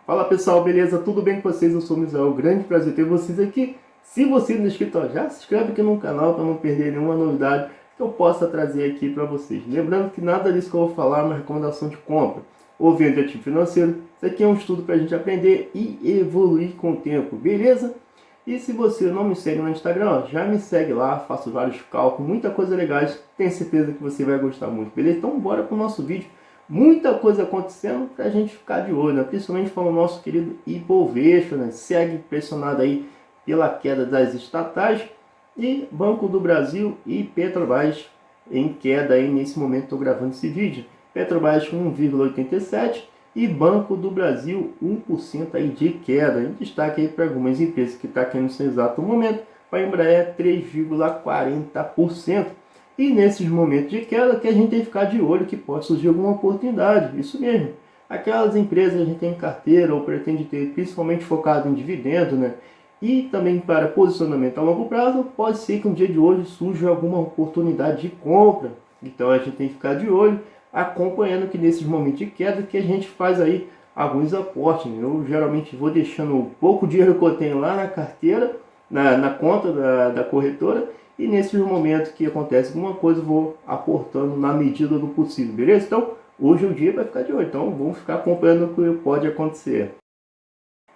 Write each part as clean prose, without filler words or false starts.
Fala pessoal, beleza? Tudo bem com vocês? Eu sou o Misael, grande prazer ter vocês aqui. Se você não é inscrito, já se inscreve aqui no canal para não perder nenhuma novidade que eu possa trazer aqui para vocês. Lembrando que nada disso que eu vou falar é uma recomendação de compra ou venda de ativo financeiro. Isso aqui é um estudo para a gente aprender e evoluir com o tempo, beleza? E se você não me segue no Instagram, já me segue lá, faço vários cálculos, muita coisa legais, tenho certeza que você vai gostar muito, beleza? Então bora para o nosso vídeo. Muita coisa acontecendo para a gente ficar de olho, né? Principalmente para o nosso querido Ibovespa, né? Segue pressionado aí pela queda das estatais, e Banco do Brasil e Petrobras em queda aí nesse momento. Estou gravando esse vídeo. Petrobras 1,87 e Banco do Brasil 1% aí de queda. Em destaque aí para algumas empresas que está caindo nesse exato momento. Para a Embraer 3,40%. E nesses momentos de queda que a gente tem que ficar de olho que pode surgir alguma oportunidade. Isso mesmo. Aquelas empresas que a gente tem em carteira ou pretende ter, principalmente focado em dividendo, né? E também para posicionamento a longo prazo, pode ser que um dia de hoje surja alguma oportunidade de compra. Então a gente tem que ficar de olho, acompanhando que nesses momentos de queda que a gente faz aí alguns aportes, né? Eu geralmente vou deixando o pouco dinheiro que eu tenho lá na carteira, na conta da corretora, e nesses momentos que acontece alguma coisa, eu vou aportando na medida do possível, beleza? Então, hoje o dia vai ficar de olho, então vamos ficar acompanhando o que pode acontecer.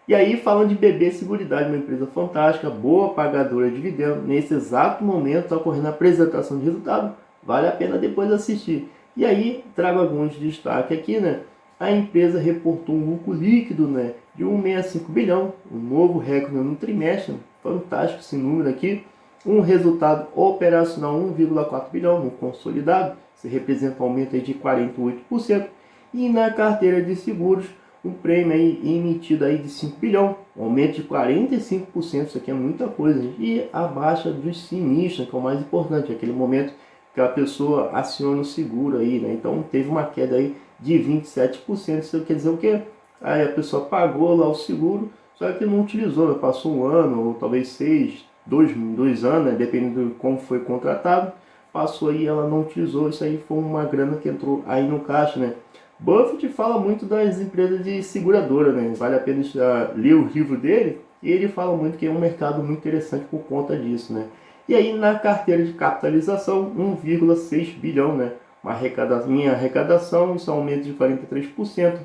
E aí, falando de BB Seguridade, uma empresa fantástica, boa pagadora de dividendo, nesse exato momento está ocorrendo a apresentação de resultado, vale a pena depois assistir. E aí, trago alguns destaques aqui, né? A empresa reportou um lucro líquido, né, de 1,65 bilhão, um novo recorde no trimestre, fantástico esse número aqui. Um resultado operacional 1,4 bilhão no consolidado, se representa um aumento aí de 48%. E na carteira de seguros, um prêmio aí emitido aí de 5 bilhão, um aumento de 45%, isso aqui é muita coisa. E a baixa dos sinistros, que é o mais importante, aquele momento que a pessoa aciona o seguro aí, né? Então teve uma queda aí de 27%, isso quer dizer o quê? Aí a pessoa pagou lá o seguro, só que não utilizou, né? Passou um ano, ou talvez dois anos, né? Dependendo de como foi contratado, passou aí, ela não utilizou, isso aí foi uma grana que entrou aí no caixa, né? Buffett fala muito das empresas de seguradora, né? Vale a pena ler o livro dele, e ele fala muito que é um mercado muito interessante por conta disso, né? E aí na carteira de capitalização, 1,6 bilhão, né? Minha arrecadação, isso é um aumento de 43%.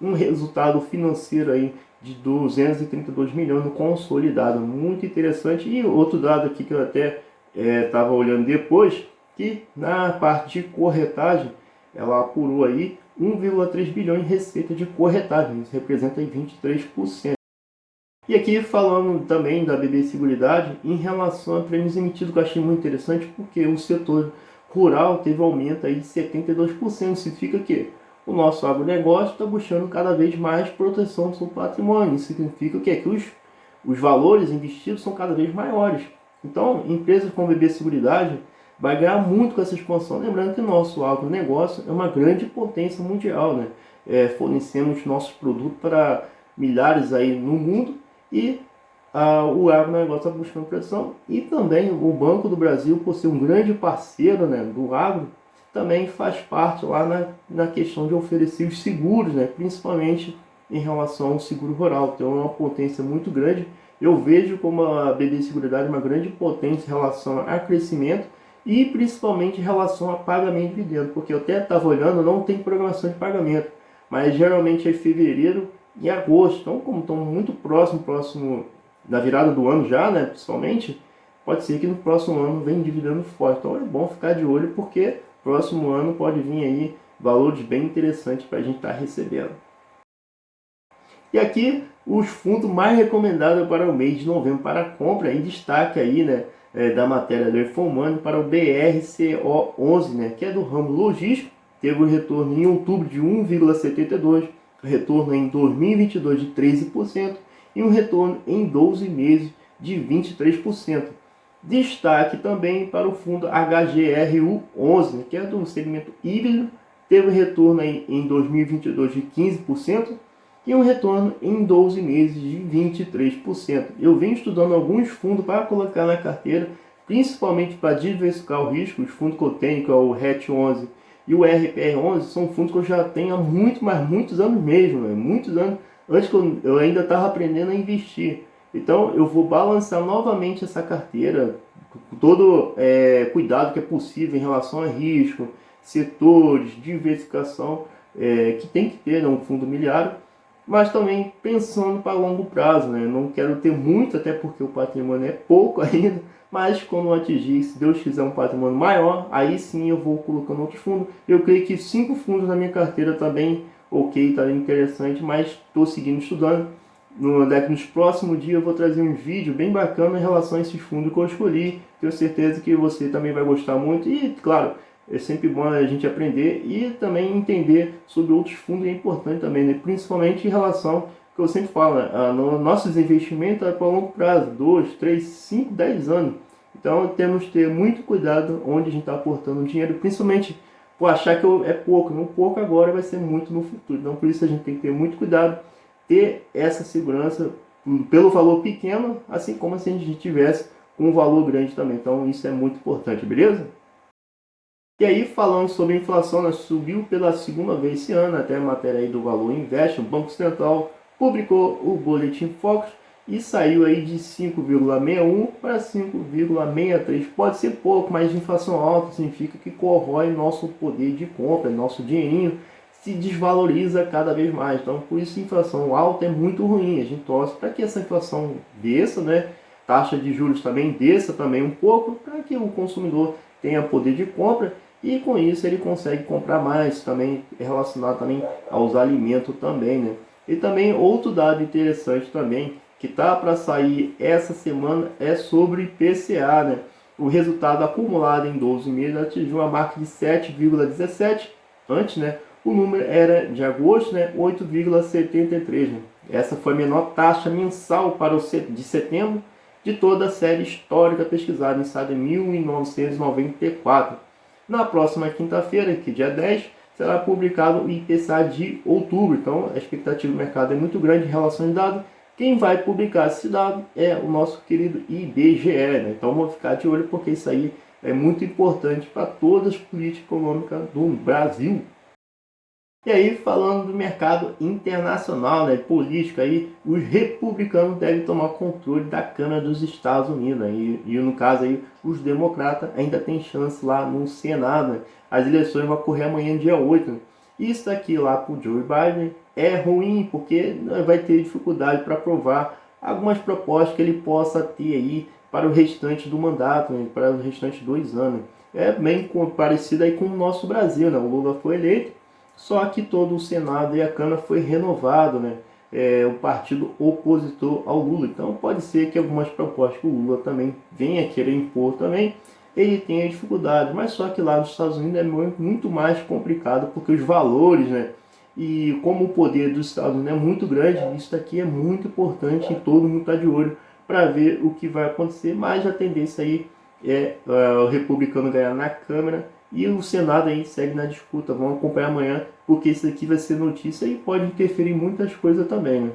Um resultado financeiro aí de 232 milhões no consolidado, muito interessante. E outro dado aqui que eu até estava olhando depois, que na parte de corretagem, ela apurou aí 1,3 bilhão em receita de corretagem, isso representa aí 23%. E aqui falando também da BB Seguridade, em relação a prêmios emitidos, que eu achei muito interessante, porque o setor rural teve um aumento aí de 72%, significa que o nosso agronegócio está buscando cada vez mais proteção do seu patrimônio. Isso significa que os valores investidos são cada vez maiores. Então, empresas como BB Seguridade vai ganhar muito com essa expansão. Lembrando que o nosso agronegócio é uma grande potência mundial, né? Fornecemos nossos produtos para milhares aí no mundo, e o agronegócio está buscando proteção. E também o Banco do Brasil, por ser um grande parceiro, né, do agro, também faz parte lá na questão de oferecer os seguros, né, principalmente em relação ao seguro rural. Então é uma potência muito grande. Eu vejo como a BB Seguridade uma grande potência em relação a crescimento e principalmente em relação a pagamento de dividendo, porque eu até estava olhando, não tem programação de pagamento, mas geralmente é em fevereiro e agosto. Então, como estão muito próximo da virada do ano já, né, principalmente, pode ser que no próximo ano venha dividendo forte. Então é bom ficar de olho, porque próximo ano pode vir aí valores bem interessantes para a gente estar recebendo. E aqui os fundos mais recomendados para o mês de novembro para compra, em destaque aí, né, da matéria do Infomoney, para o BRCO11, né, que é do ramo logístico, teve um retorno em outubro de 1,72%, retorno em 2022 de 13% e um retorno em 12 meses de 23%. Destaque também para o fundo HGRU11, né, que é do segmento híbrido, teve um retorno aí em 2022 de 15% e um retorno em 12 meses de 23%. Eu venho estudando alguns fundos para colocar na carteira, principalmente para diversificar o risco. Os fundos que eu tenho, que é o RET11 e o RPR11, são fundos que eu já tenho há muitos anos mesmo, né? Muitos anos antes que eu ainda estava aprendendo a investir. Então eu vou balançar novamente essa carteira com todo cuidado que é possível em relação a risco, setores, diversificação que tem que ter, né, um fundo imobiliário, mas também pensando para longo prazo, né? Não quero ter muito, até porque o patrimônio é pouco ainda, mas quando eu atingir, se Deus quiser, um patrimônio maior, aí sim eu vou colocando outros fundos. Eu creio que 5 fundos na minha carteira também, ok, está interessante, mas estou seguindo estudando. Nos próximos dias eu vou trazer um vídeo bem bacana em relação a esses fundos que eu escolhi. Tenho certeza que você também vai gostar muito e, claro, é sempre bom a gente aprender e também entender sobre outros fundos, é importante também, né? Principalmente em relação, que eu sempre falo, né? Nossos investimentos é para longo prazo, 2, 3, 5, 10 anos. Então temos que ter muito cuidado onde a gente está aportando dinheiro, principalmente por achar que é pouco, não pouco agora, vai ser muito no futuro. Então por isso a gente tem que ter muito cuidado, ter essa segurança pelo valor pequeno, assim como se a gente tivesse com um valor grande também. Então isso é muito importante, beleza? E aí, falando sobre a inflação, né, subiu pela segunda vez esse ano, até a matéria aí do Valor Invest, o Banco Central publicou o Boletim Focus e saiu aí de 5,61 para 5,63. Pode ser pouco, mas inflação alta significa que corrói nosso poder de compra, nosso dinheirinho se desvaloriza cada vez mais. Então, por isso, inflação alta é muito ruim. A gente torce para que essa inflação desça, né? Taxa de juros também desça também um pouco, para que o consumidor tenha poder de compra e com isso ele consegue comprar mais, também é relacionado também aos alimentos também, né? E também outro dado interessante também que tá para sair essa semana é sobre IPCA, né? O resultado acumulado em 12 meses atingiu a marca de 7,17, antes, né? O número era de agosto, né? 8,73, né? Essa foi a menor taxa mensal para de setembro de toda a série histórica pesquisada, iniciada em 1994. Na próxima quinta-feira, que dia 10, será publicado o IPCA de outubro. Então, a expectativa do mercado é muito grande em relação aos dados. Quem vai publicar esse dado é o nosso querido IBGE, né? Então, vamos ficar de olho porque isso aí é muito importante para todas as políticas econômicas do Brasil. E aí, falando do mercado internacional, né, político, aí, os republicanos devem tomar controle da Câmara dos Estados Unidos. Né, e no caso, aí, os democratas ainda têm chance lá no Senado. Né, as eleições vão ocorrer amanhã, dia 8. Né, isso aqui lá para o Joe Biden é ruim, porque vai ter dificuldade para aprovar algumas propostas que ele possa ter aí para o restante do mandato, né, para os restantes 2 anos. É bem parecido aí com o nosso Brasil. Né, o Lula foi eleito, só que todo o Senado e a Câmara foi renovado, né? O partido opositor ao Lula. Então pode ser que algumas propostas que o Lula também venha querer impor também, ele tenha dificuldade. Mas só que lá nos Estados Unidos é muito mais complicado, porque os valores, né? E como o poder dos Estados Unidos é muito grande, isso daqui é muito importante e todo mundo está de olho para ver o que vai acontecer. Mas a tendência aí é o republicano ganhar na Câmara e o Senado aí segue na disputa. Vamos acompanhar amanhã, porque isso aqui vai ser notícia e pode interferir em muitas coisas também, né?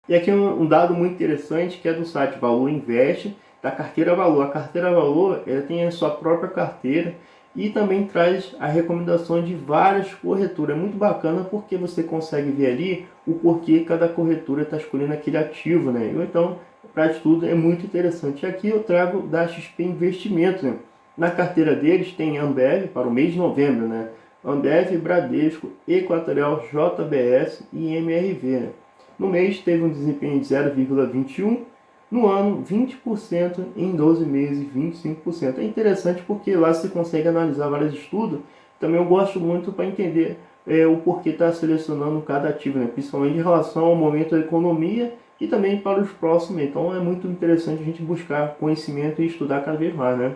E aqui um dado muito interessante que é do site Valor Invest, da carteira Valor. A carteira Valor ela tem a sua própria carteira e também traz a recomendação de várias corretoras. É muito bacana porque você consegue ver ali o porquê cada corretora está escolhendo aquele ativo, né? Então, para estudo é muito interessante. E aqui eu trago da XP Investimentos, né? Na carteira deles tem Ambev para o mês de novembro, né? Ambev, Bradesco, Equatorial, JBS e MRV. Né? No mês teve um desempenho de 0,21%, no ano 20%, em 12 meses 25%. É interessante porque lá você consegue analisar vários estudos. Também eu gosto muito para entender o porquê está selecionando cada ativo, né? Principalmente em relação ao momento da economia e também para os próximos. Então é muito interessante a gente buscar conhecimento e estudar cada vez mais, né?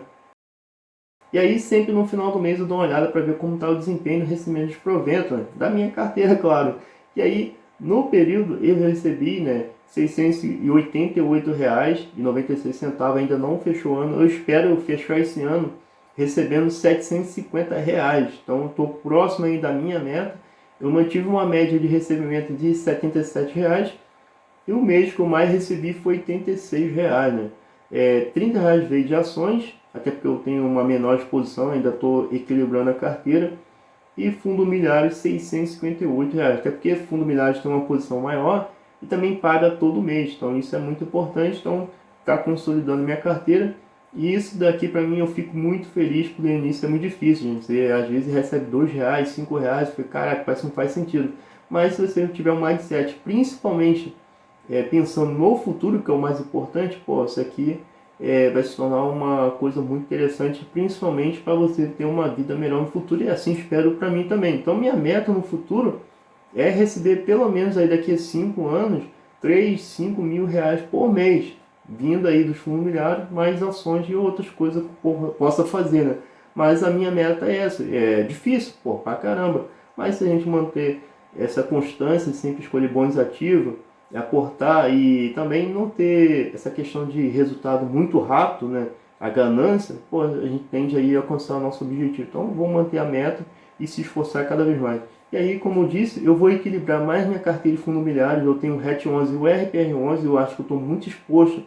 E aí sempre no final do mês eu dou uma olhada para ver como está o desempenho do recebimento de provento, né? Da minha carteira, claro. E aí no período eu recebi, né, R$ 688,96, ainda não fechou o ano. Eu espero fechar esse ano recebendo R$ 750. Então estou próximo aí da minha meta. Eu mantive uma média de recebimento de R$ 77 e o mês que eu mais recebi foi R$ 86, né? R$ 30 veio de ações, até porque eu tenho uma menor exposição, ainda estou equilibrando a carteira. e fundo milhares R$ 658, até porque fundo milhares tem uma posição maior e também paga todo mês, então isso é muito importante, então está consolidando minha carteira. E isso daqui para mim eu fico muito feliz, porque no início é muito difícil, gente. Você às vezes recebe R$ 2, R$ 5, fica, caraca, parece que não faz sentido. Mas se você tiver um mindset, principalmente pensando no futuro, que é o mais importante, pô, isso aqui vai se tornar uma coisa muito interessante, principalmente para você ter uma vida melhor no futuro, e assim espero para mim também. Então minha meta no futuro é receber pelo menos aí daqui a 5 anos, 3, 5 mil reais por mês, vindo aí dos fundos imobiliários, mais ações e outras coisas que eu possa fazer, né? Mas a minha meta é essa, é difícil, pô, pra caramba, mas se a gente manter essa constância, sempre escolher bons ativos, aportar e também não ter essa questão de resultado muito rápido, né? A ganância, pô, a gente tende aí a alcançar o nosso objetivo. Então vou manter a meta e se esforçar cada vez mais. E aí, como eu disse, eu vou equilibrar mais minha carteira de fundos imobiliários. Eu tenho o RET11 e o RPR11, eu acho que eu estou muito exposto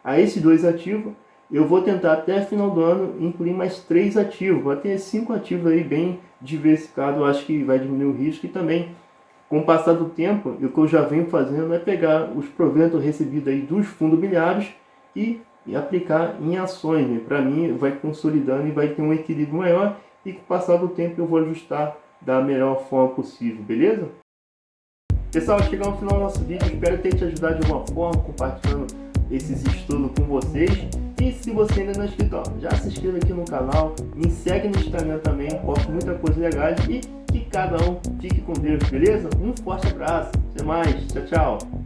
a esses dois ativos. Eu vou tentar até final do ano incluir mais 3 ativos, vai ter 5 ativos aí bem diversificados, eu acho que vai diminuir o risco. E também, com o passar do tempo, o que eu já venho fazendo é pegar os proventos recebidos aí dos fundos imobiliários e aplicar em ações, né? Para mim vai consolidando e vai ter um equilíbrio maior, e com o passar do tempo eu vou ajustar da melhor forma possível, beleza? Pessoal, chegamos no final do nosso vídeo, espero ter te ajudado de alguma forma, compartilhando esses estudos com vocês. E se você ainda não é inscrito, já se inscreva aqui no canal, me segue no Instagram também, posto muita coisa legal, e que cada um fique com Deus, beleza? Um forte abraço, até mais, tchau, tchau!